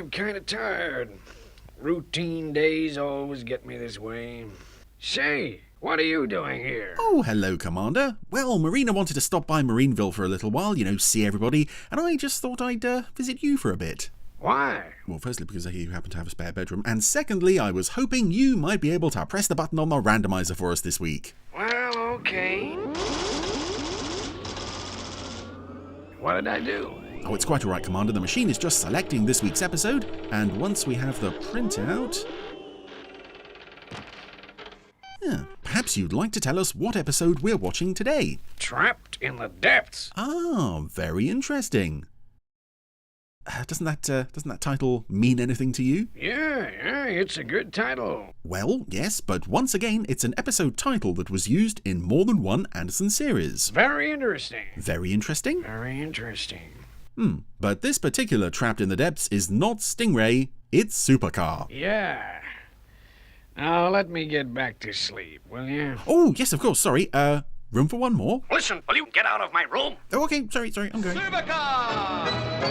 I'm kind of tired. Routine days always get me this way. Say, what are you doing here? Oh, hello, Commander. Well, Marina wanted to stop by Marineville for a little while, see everybody, and I just thought I'd visit you for a bit. Why? Well, firstly, because you happen to have a spare bedroom, and secondly, I was hoping you might be able to press the button on the randomizer for us this week. Well, okay. What did I do? Oh, it's quite all right, Commander. The machine is just selecting this week's episode, and once we have the printout... perhaps you'd like to tell us what episode we're watching today. Trapped in the depths. Ah, very interesting. Doesn't that title mean anything to you? Yeah, it's a good title. Well, yes, but once again, it's an episode title that was used in more than one Anderson series. Very interesting. Very interesting? Very interesting. But this particular Trapped in the Depths is not Stingray, it's Supercar. Yeah. Now let me get back to sleep, will you? Oh, yes, of course, sorry. Room for one more? Listen, will you get out of my room? Oh, okay, sorry, I'm going. Supercar!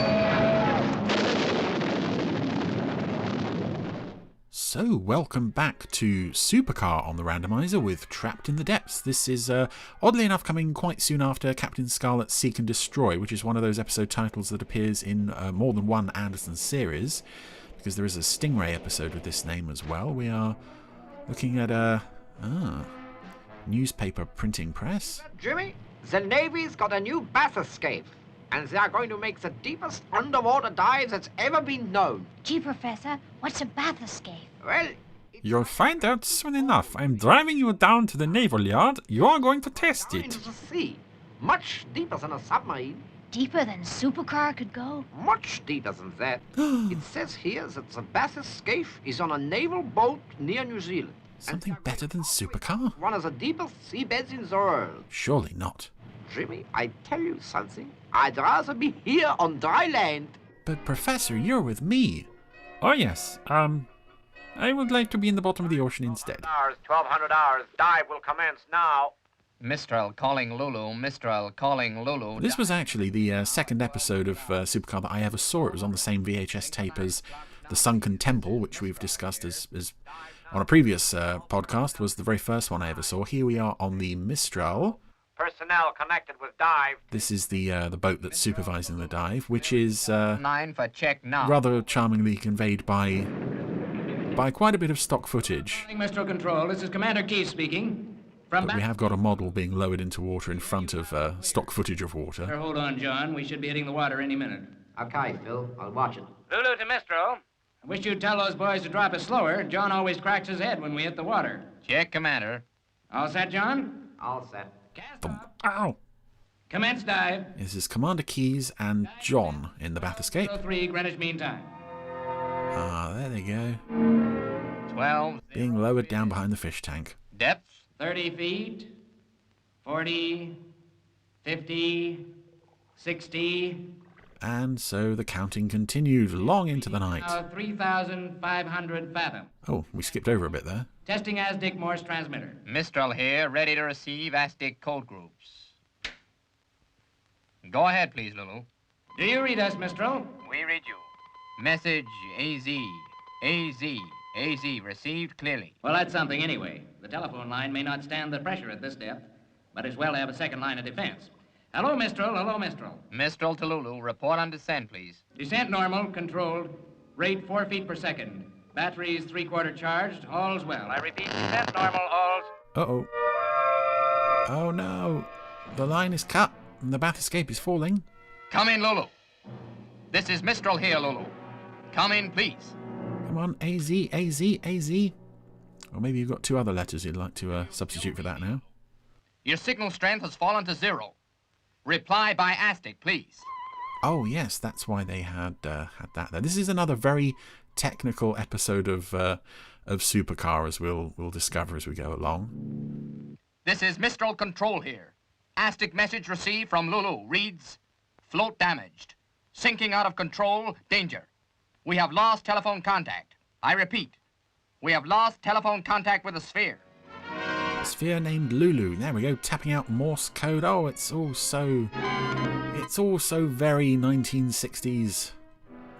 So, welcome back to Supercar on the Randomiser with Trapped in the Depths. This is, oddly enough, coming quite soon after Captain Scarlet's Seek and Destroy, which is one of those episode titles that appears in more than one Anderson series, because there is a Stingray episode with this name as well. We are looking at a newspaper printing press. Jimmy, the Navy's got a new bathyscaphe, and they are going to make the deepest underwater dive that's ever been known. Gee, Professor, what's a bathyscaphe? Well, You'll find out soon enough. I'm driving you down to the naval yard. You're going to test it. into the sea, much deeper than a submarine, Deeper than Supercar could go? much deeper than that. It says here that the bathyscaphe is on a naval boat near New Zealand. Something better than Supercar? One of the deepest seabeds in the world. Surely not. Jimmy, I tell you something. I'd rather be here on dry land. But Professor, you're with me. Oh yes, I would like to be in the bottom of the ocean instead. 1200 hours. Dive will commence now. Mistral calling Lulu, Mistral calling Lulu. This was actually the second episode of Supercar that I ever saw. It was on the same VHS tape as The Sunken Temple, which we've discussed as on a previous podcast, was the very first one I ever saw. Here we are on the Mistral. Personnel connected with dive. This is the boat that's supervising the dive, which is 9 for check now. rather charmingly conveyed by quite a bit of stock footage. Mistral Control, this is Commander Keyes speaking. From But we have got a model being lowered into water in front of stock footage of water. Hold on, John. We should be hitting the water any minute. Okay, Phil. I'll watch it. Lulu to Mistral. I wish you'd tell those boys to drop it slower. John always cracks his head when we hit the water. Check, Commander. All set, John? All set. Cast Boom. off. Ow! Commence dive. This is Commander Keyes and John in the bathyscape. 03 Greenwich Mean Time. Ah, there they go. 12. Being lowered down behind the fish tank. Depth. 30 feet. 40. 50. 60. And so the counting continued long into the night. 3,500 fathom. Oh, we skipped over a bit there. Testing as Dick Morse transmitter. Mistral here, ready to receive ASTIC code groups. Go ahead, please, Lulu. Do you read us, Mistral? We read you. Message AZ. AZ received clearly. Well, that's something anyway. The telephone line may not stand the pressure at this depth, but it's well to have a second line of defense. Hello, Mistral. Hello, Mistral. Mistral to Lulu, report on descent, please. Descent normal, controlled. Rate 4 feet per second. Batteries 3/4 charged. All's well. I repeat, descent normal, all's... Uh-oh. Oh no. The line is cut and the bathyscape is falling. Come in, Lulu. This is Mistral here, Lulu. Come in, please. Come on, AZ, AZ, AZ. Or maybe you've got two other letters you'd like to substitute for that now. Your signal strength has fallen to 0. Reply by ASTIC, please. Oh yes, that's why they had that there. This is another very technical episode of Supercar, as we'll discover as we go along. This is Mistral Control here. ASTIC message received from Lulu reads, float damaged. Sinking out of control, danger. We have lost telephone contact. I repeat, we have lost telephone contact with the sphere. A sphere named Lulu. There we go, tapping out Morse code. Oh, it's all so very 1960s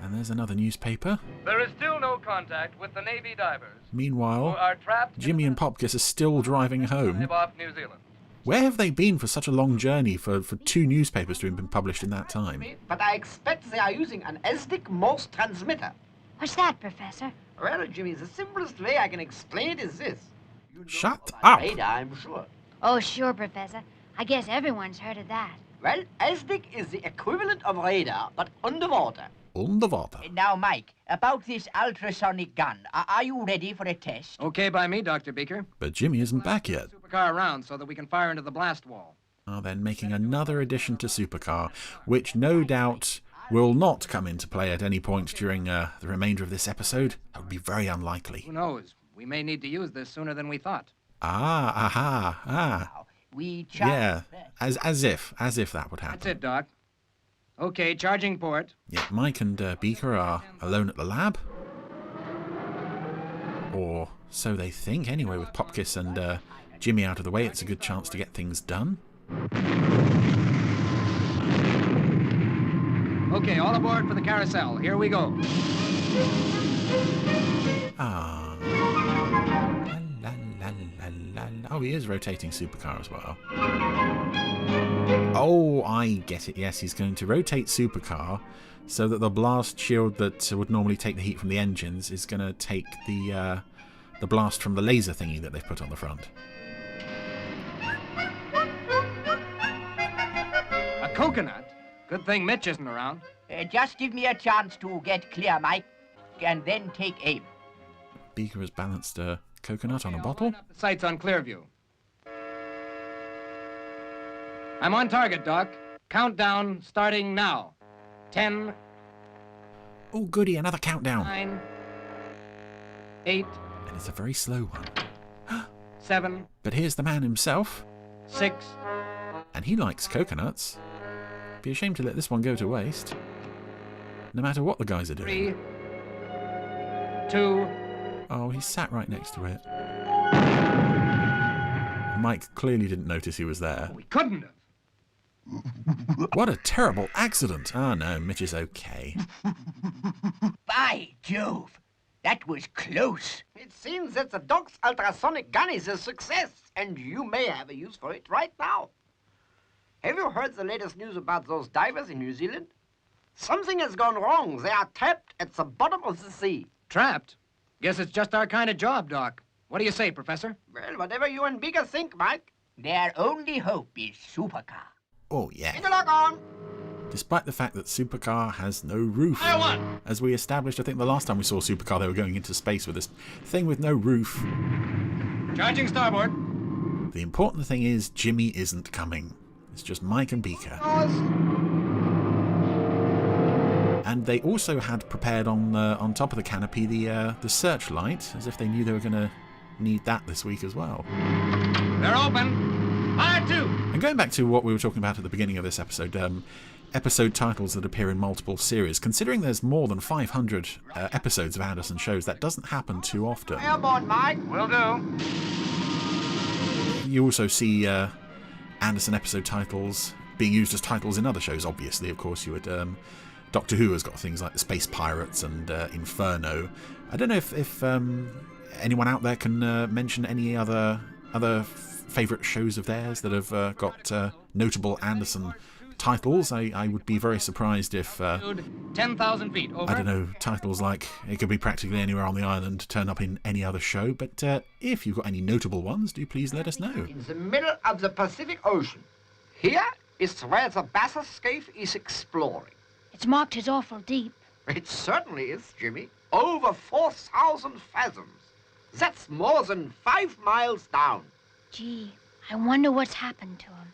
And there's another newspaper. There is still no contact with the Navy divers who Meanwhile, are trapped Jimmy and Popkiss are still driving home. off New Zealand. Where have they been for such a long journey for 2 newspapers to have been published in that time? But I expect they are using an SD Morse transmitter. What's that, Professor? Well, Jimmy, the simplest way I can explain it is this. You know Shut about up! radar, I'm sure. Oh, sure, Professor. I guess everyone's heard of that. Well, SD is the equivalent of radar, but underwater. Underwater. Now, Mike, about this ultrasonic gun, are you ready for a test? Okay by me, Dr. Beaker. But Jimmy isn't back yet. Supercar around so that we can fire into the blast wall. Are then making another addition to Supercar, which no doubt will not come into play at any point during the remainder of this episode. That would be very unlikely. Who knows? We may need to use this sooner than we thought. We Yeah, as if that would happen. That's it, Doc. Okay, charging port. Yeah, Mike and Beaker are alone at the lab. Or so they think. Anyway, with Popkiss and Jimmy out of the way, it's a good chance to get things done. Okay, all aboard for the carousel. Here we go. Ah. La, la, la, la, la. Oh, he is rotating Supercar as well. Oh, I get it. Yes, he's going to rotate Supercar so that the blast shield that would normally take the heat from the engines is going to take the blast from the laser thingy that they've put on the front. A coconut? Good thing Mitch isn't around. Just give me a chance to get clear, Mike, and then take aim. Beaker has balanced a coconut on a bottle. The sights on Clearview. I'm on target, Doc. Countdown starting now. 10, Oh, goody, another countdown. 9, 8, And it's a very slow one. 7, But here's the man himself, 6, and he likes coconuts. Be ashamed to let this one go to waste. No matter what the guys are doing. 3, 2. Oh, he sat right next to it. Mike clearly didn't notice he was there. We couldn't have. What a terrible accident. Ah, no, Mitch is okay. By Jove, that was close. It seems that the Doc's ultrasonic gun is a success, and you may have a use for it right now. Have you heard the latest news about those divers in New Zealand? Something has gone wrong. They are trapped at the bottom of the sea. Trapped? Guess it's just our kind of job, Doc. What do you say, Professor? Well, whatever you and Beaker think, Mike. Their only hope is Supercar. Oh, yeah. Interlock on. Despite the fact that Supercar has no roof. As we established, I think the last time we saw Supercar, they were going into space with this thing with no roof. Charging starboard. The important thing is Jimmy isn't coming. It's just Mike and Beaker. And they also had prepared on top of the canopy the searchlight, as if they knew they were going to need that this week as well. They're open. Fire 2. And going back to what we were talking about at the beginning of this episode, episode titles that appear in multiple series. Considering there's more than 500 episodes of Anderson shows, that doesn't happen too often. Airborne, Mike. Will do. You also see Anderson episode titles being used as titles in other shows, obviously. Of course, you would... Doctor Who has got things like the Space Pirates and Inferno. I don't know if anyone out there can mention any other favourite shows of theirs that have got notable Anderson titles. I would be very surprised if 10,000 feet over. I don't know, titles like it could be practically anywhere on the island turn up in any other show. But if you've got any notable ones, do please let us know. In the middle of the Pacific Ocean. Here is where the bathyscaphe is exploring. It's marked as awful deep. It certainly is, Jimmy. Over 4,000 fathoms. That's more than 5 miles down. Gee, I wonder what's happened to him.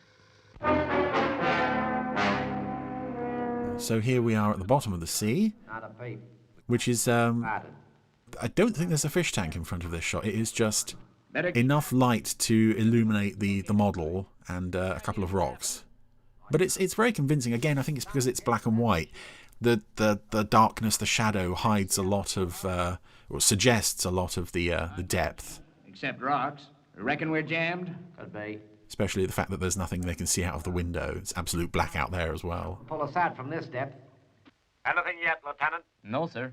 So here we are at the bottom of the sea, Not a peep. which is... I don't think there's a fish tank in front of this shot. It is just enough light to illuminate the model and a couple of rocks. But it's very convincing. Again, I think it's because it's black and white. The darkness, the shadow hides a lot of, or suggests a lot of the depth. Except rocks. Reckon we're jammed? Could be. Especially the fact that there's nothing they can see out of the window. It's absolute black out there as well. Pull us out from this depth. Anything yet, Lieutenant? No, sir.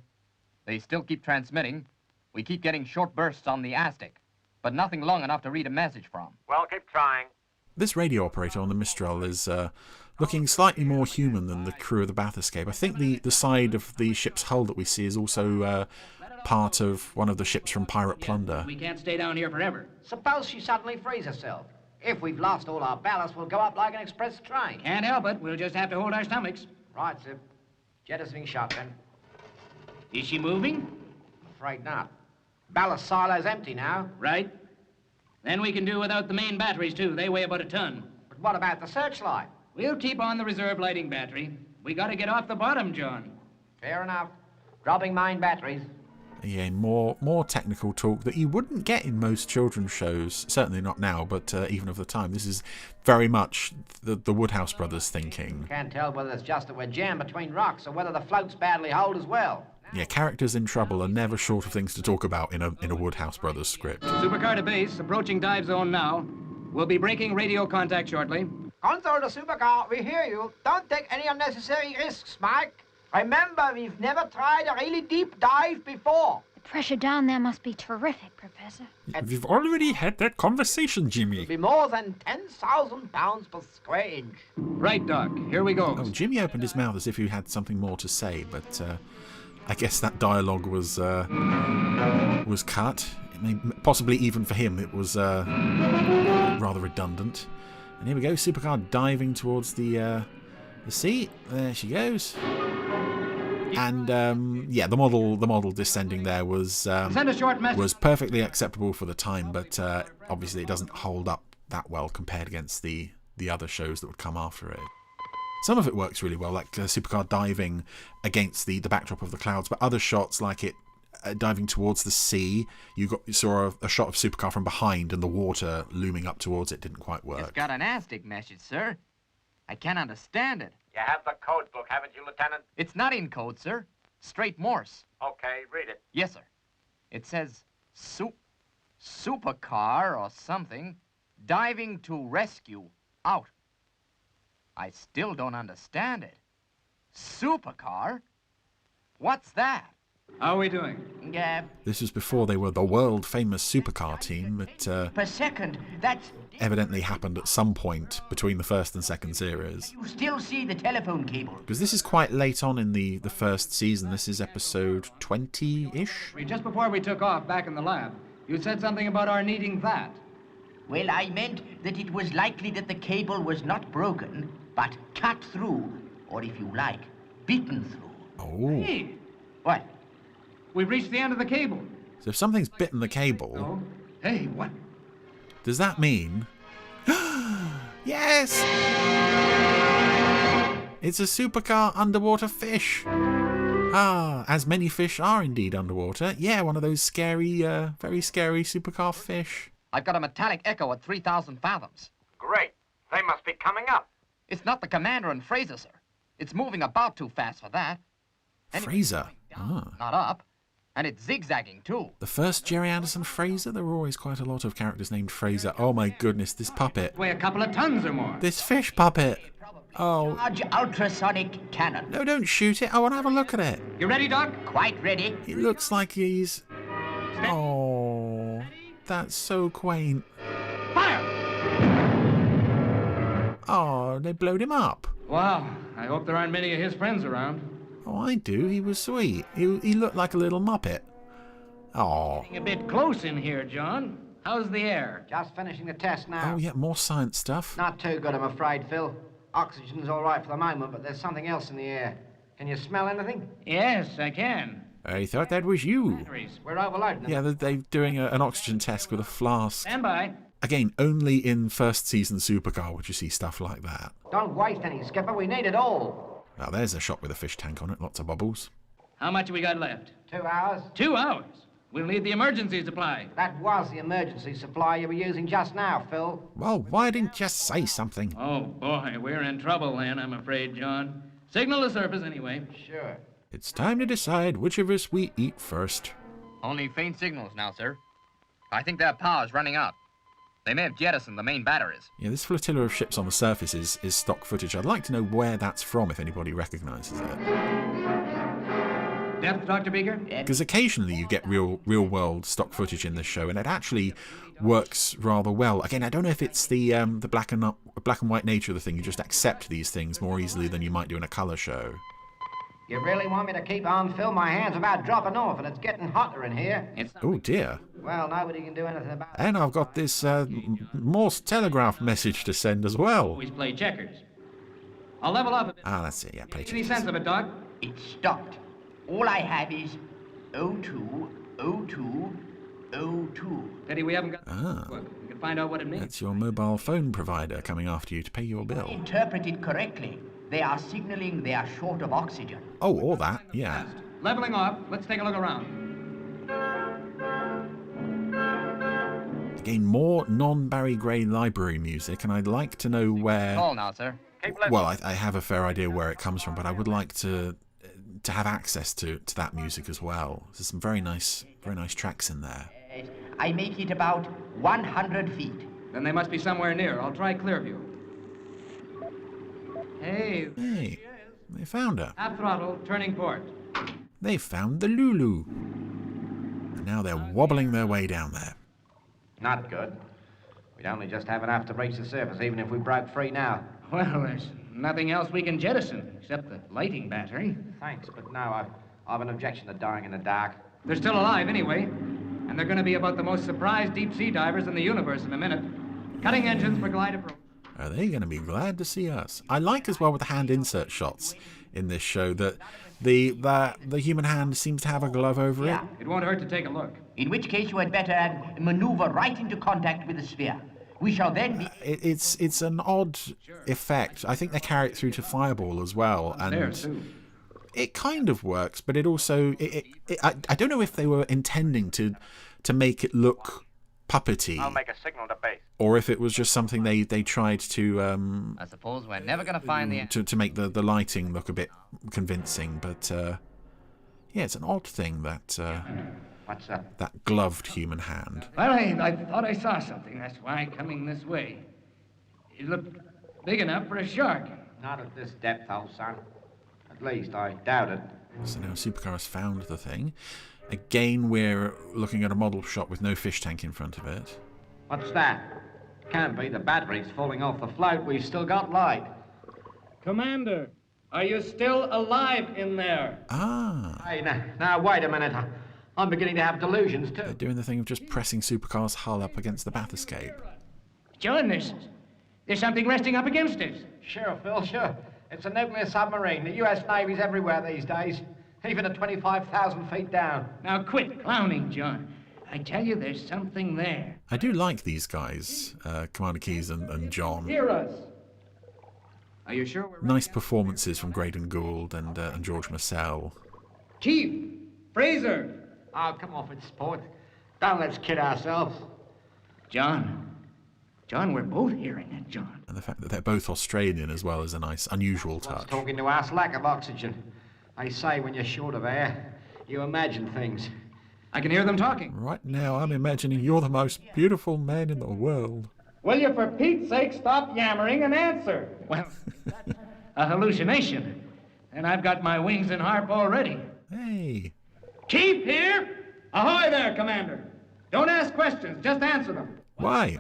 They still keep transmitting. We keep getting short bursts on the Aztec, but nothing long enough to read a message from. Well, keep trying. This radio operator on the Mistral is looking slightly more human than the crew of the bathyscaphe. I think the side of the ship's hull that we see is also part of one of the ships from Pirate Plunder. We can't stay down here forever. Suppose she suddenly frees herself. If we've lost all our ballast, we'll go up like an express train. Can't help it. We'll just have to hold our stomachs. Right, Zip. Jettisoning shotgun. Is she moving? Afraid not. Ballast silo's empty now. Right. Then we can do without the main batteries, too. They weigh about a ton. But what about the searchlight? We'll keep on the reserve lighting battery. We gotta get off the bottom, John. Fair enough. Dropping main batteries. Yeah, more technical talk that you wouldn't get in most children's shows. Certainly not now, but even of the time. This is very much the Woodhouse brothers thinking. Can't tell whether it's just that we're jammed between rocks or whether the float's badly holed as well. Yeah, characters in trouble are never short of things to talk about in a Woodhouse brothers script. Supercar to base, approaching dive zone now. We'll be breaking radio contact shortly. Console to Supercar, we hear you. Don't take any unnecessary risks, Mike. Remember, we've never tried a really deep dive before. The pressure down there must be terrific, Professor. We've already had that conversation, Jimmy. It'll be more than 10,000 pounds per square inch. Right, Doc. Here we go. Oh, Jimmy opened his mouth as if he had something more to say, but I guess that dialogue was cut. Possibly even for him, it was rather redundant. And here we go, Supercar diving towards the sea. There she goes. And yeah, the model descending there was Send a short message. was perfectly acceptable for the time, but obviously it doesn't hold up that well compared against the other shows that would come after it. Some of it works really well, like Supercar diving against the backdrop of the clouds, but other shots, like it diving towards the sea, you saw a shot of Supercar from behind and the water looming up towards it didn't quite work. It's got an Aztec message, sir. I can't understand it. You have the code book, haven't you, Lieutenant? It's not in code, sir. Straight Morse. Okay, read it. Yes, sir. It says Supercar or something, diving to rescue, out. I still don't understand it. Supercar? What's that? How are we doing? Yeah, This was before they were the world-famous Supercar team, but per second. That's... evidently happened at some point between the first and second series. You still see the telephone cable. Because this is quite late on in the first season. This is episode 20-ish. Just before we took off back in the lab, you said something about our needing that. Well, I meant that it was likely that the cable was not broken, but cut through, or if you like, beaten through. Oh. Hey, What? we've reached the end of the cable. So if something's bitten the cable, Oh, hey, what? does that mean... Yes! It's a Supercar underwater fish. Ah, as many fish are indeed underwater. Yeah, one of those scary, very scary Supercar fish. I've got a metallic echo at 3,000 fathoms. Great. They must be coming up. It's not the commander and Fraser, sir. It's moving about too fast for that. Anyway, Fraser. down, Ah. not up. And it's zigzagging, too. The first Jerry Anderson Fraser? There were always quite a lot of characters named Fraser. Oh my goodness, this puppet. Weigh a couple of tons or more. This fish puppet. Oh, Large ultrasonic cannon. no, don't shoot it. I want to have a look at it. You ready, Doc? Quite ready. It looks like he's... Oh, that's so quaint. Fire! Oh, they blowed him up. Wow, I hope there aren't many of his friends around. Oh, I do. He was sweet. He looked like a little muppet. Oh. Getting a bit close in here, John. How's the air? Just finishing the test now. Oh, yeah, more science stuff. Not too good, I'm afraid, Phil. Oxygen's all right for the moment, but there's something else in the air. Can you smell anything? Yes, I can. I thought that was you. Batteries. We're overloading them. Yeah, they're doing an oxygen test with a flask. Stand by. Again, only in first season Supercar would you see stuff like that. Don't waste any, Skipper. We need it all. Now, there's a shot with a fish tank on it. Lots of bubbles. How much have we got left? 2 hours. 2 hours. We'll need the emergency supply. That was the emergency supply you were using just now, Phil. Well, why didn't you say something? Oh, boy, we're in trouble then, I'm afraid, John. Signal the surface anyway. Sure. It's time to decide which of us we eat first. Only faint signals now, sir. I think their power's running out. They may have jettisoned the main batteries. Yeah, this flotilla of ships on the surface is stock footage. I'd like to know where that's from, if anybody recognises it. Depth, Dr. Beaker? Because occasionally you get real world stock footage in this show, and it actually works rather well. Again, I don't know if it's the black and white nature of the thing. You just accept these things more easily than you might do in a colour show. You really want me to keep on, Phil? My hands are about dropping off, and it's getting hotter in here. Oh dear. Well, nobody can do anything about it. And I've got this Morse telegraph message to send as well. Always play checkers. I'll level up a bit. Ah, that's it. Yeah, play Any checkers. sense of it, Doc? It stopped. All I have is 02, 02, 02. Pity we haven't got... Ah. Look, we can find out what it means. That's your mobile phone provider coming after you to pay your bill. Interpreted correctly. They are signaling they are short of oxygen. Oh, or that, yeah. Leveling off. Let's take a look around. Again, more non-Barry Gray library music, and I'd like to know where... Call now, sir. Well, I have a fair idea where it comes from, but I would like to have access to that music as well. There's some very nice tracks in there. I make it about 100 feet. Then they must be somewhere near. I'll try Clearview. Hey, they found her. half throttle, turning port. They found the Lulu. And now they're wobbling their way down there. Not good. We'd only just have enough to reach the surface, even if we broke free now. Well, there's nothing else we can jettison except the lighting battery. Thanks, but no, I've an objection to dying in the dark. They're still alive anyway, and they're going to be about the most surprised deep-sea divers in the universe in a minute. Cutting engines for glide approach. Are they going to be glad to see us? I like as well with the hand insert shots in this show that the human hand seems to have a glove over it. It won't hurt to take a look. In which case you had better maneuver right into contact with the sphere. We shall then be... It's an odd effect. I think they carry it through to Fireball as well, and it kind of works, but it also I don't know if they were intending to make it look puppety. I'll make a signal to base. Or if it was just something they tried to I suppose we're never going to find the... to make the lighting look a bit convincing, but yeah, it's an odd thing that What's up? that gloved human hand. Well, I thought I saw something. That's why coming this way. It looked big enough for a shark. Not at this depth, old son. At least, I doubt it. So now Supercar has found the thing. Again, we're looking at a model shot with no fish tank in front of it. What's that? Can't be. The battery's falling off the float. We've still got light. Commander, are you still alive in there? Ah. Hey, now wait a minute. I'm beginning to have delusions, They're too. doing the thing of just pressing Supercar's hull up against the bathyscaphe. John, there's something resting up against us. Sure, Phil, sure. It's a nuclear submarine. The U.S. Navy's everywhere these days, even at 25,000 feet down. Now quit clowning, John. I tell you, there's something there. I do like these guys, Commander Keyes and John. Hear us. Are you sure we're... Nice performances from Graydon Gould and George Marcel. Chief! Fraser! Oh, come off it, sport. Don't let's kid ourselves. John, we're both hearing it, John. And the fact that they're both Australian as well is a nice, unusual What's touch. talking to us? Lack of oxygen. They say when you're short of air, you imagine things. I can hear them talking. Right now, I'm imagining you're the most beautiful man in the world. Will you, for Pete's sake, stop yammering and answer? Well, a hallucination. And I've got my wings and harp already. Hey. Chief here! Ahoy there, Commander. Don't ask questions, just answer them. Why?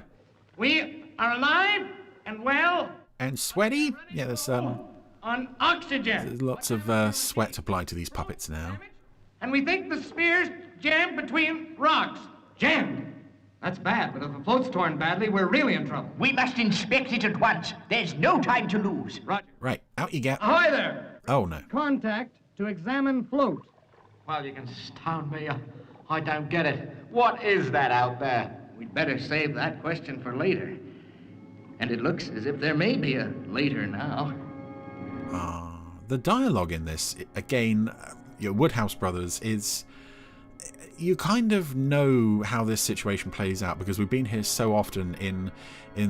We are alive and well And sweaty? Yeah, there's on oxygen. lots of sweat applied to these puppets now. And we think the spear's jammed between rocks. Jammed? That's bad, but if the float's torn badly, we're really in trouble. We must inspect it at once. There's no time to lose. Roger. Right, out you get. Ahoy there! Oh, no. Contact to examine float. Well, you can stone me. I don't get it. What is that out there? We'd better save that question for later. And it looks as if there may be a later now. The dialogue in this, again, your Woodhouse brothers, is... You kind of know how this situation plays out because we've been here so often in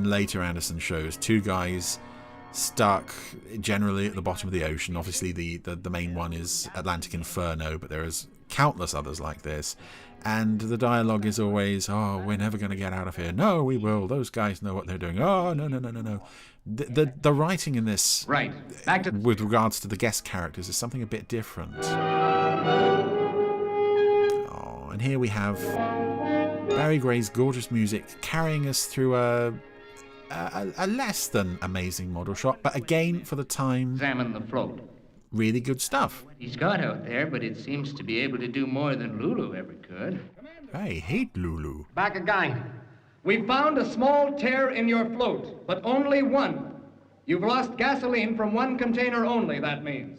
later Anderson shows. Two guys stuck generally at the bottom of the ocean. Obviously, the main one is Atlantic Inferno, but there is countless others like this. And the dialogue is always, oh, we're never going to get out of here. No, we will. Those guys know what they're doing. Oh, no. The writing in this, Right. Back to... with regards to the guest characters, is something a bit different. and here we have Barry Gray's gorgeous music carrying us through a less than amazing model shot, but again, for the time, Examine the float. really good stuff. He's got out there, but it seems to be able to do more than Lulu ever could. I hate Lulu. Back again. We found a small tear in your float, but only one. You've lost gasoline from one container only, that means.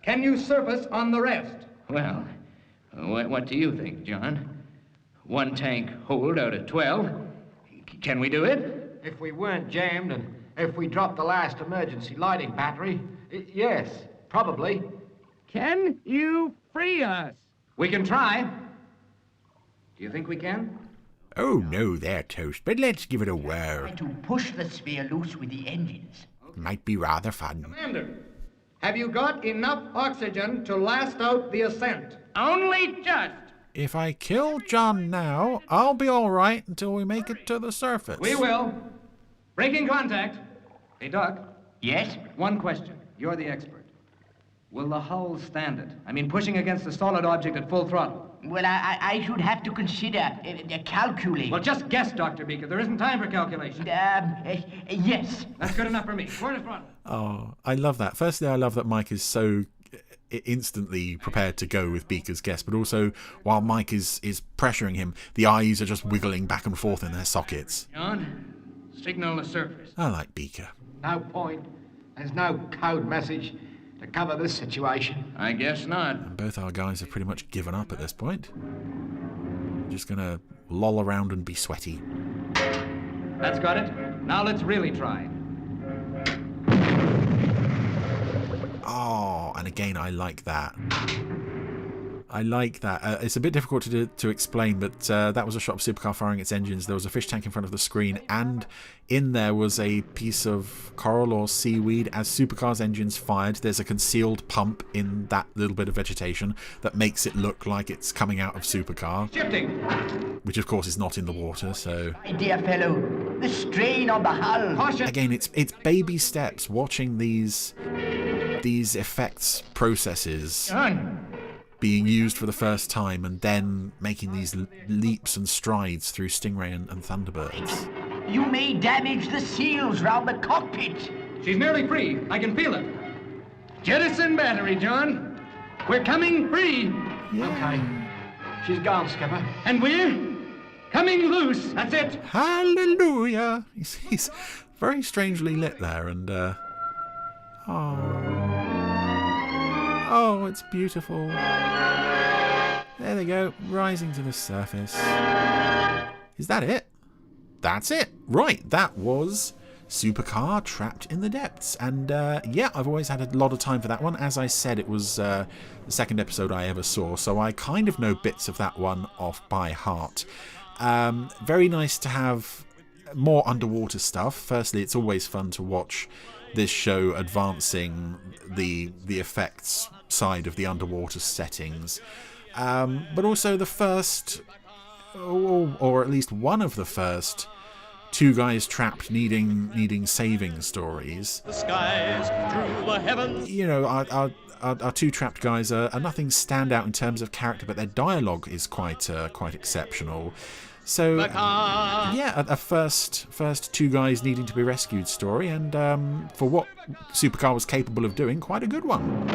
Can you surface on the rest? Well, what do you think, John? 1 tank hold out of 12. Can we do it? If we weren't jammed and if we dropped the last emergency lighting battery, yes, probably. Can you free us? We can try. Do you think we can? Oh, no, they're toast, but let's give it a whirl. To push the sphere loose with the engines. Might be rather fun. Commander, have you got enough oxygen to last out the ascent? Only just. If I kill John now, I'll be all right until we make it to the surface. We will. Breaking contact. Hey, Doc. Yes? One question. You're the expert. Will the hull stand it? I mean, pushing against a solid object at full throttle. Well, I should have to consider, calculate. Well, just guess, Dr. Beaker. There isn't time for calculation. Yes. That's good enough for me. Quarter throttle. Oh, I love that. Firstly, I love that Mike is so instantly prepared to go with Beaker's guess, but also while Mike is pressuring him, the eyes are just wiggling back and forth in their sockets. John, signal the surface. I like Beaker. No point. There's no code message to cover this situation. I guess not. And both our guys have pretty much given up at this point. Just gonna loll around and be sweaty. That's got it. Now let's really try. Oh, and again, I like that. I like that. It's a bit difficult to explain, but that was a shot of Supercar firing its engines. There was a fish tank in front of the screen, and in there was a piece of coral or seaweed. As Supercar's engines fired, there's a concealed pump in that little bit of vegetation that makes it look like it's coming out of Supercar. Shifting. Which, of course, is not in the water, so... My dear fellow, the strain on the hull. Caution. Again, it's baby steps, watching these effects processes being used for the first time and then making these leaps and strides through Stingray and Thunderbirds. You may damage the seals round the cockpit. She's nearly free. I can feel it. Jettison battery, John. We're coming free. Okay. She's gone, Skipper. And we're coming loose. That's it. Hallelujah! He's very strangely lit there, and oh, it's beautiful. There they go, rising to the surface. Is that it? That's it. Right, that was Supercar Trapped in the Depths. And yeah, I've always had a lot of time for that one. As I said, it was the second episode I ever saw, so I kind of know bits of that one off by heart. Very nice to have more underwater stuff. Firstly, it's always fun to watch this show advancing the effects side of the underwater settings, but also the first, or at least one of the first, two guys trapped needing saving stories. The skies through the heavens. You know, our two trapped guys are nothing standout in terms of character, but their dialogue is quite exceptional. So yeah, a first two guys needing to be rescued story, and for what Supercar was capable of doing, quite a good one.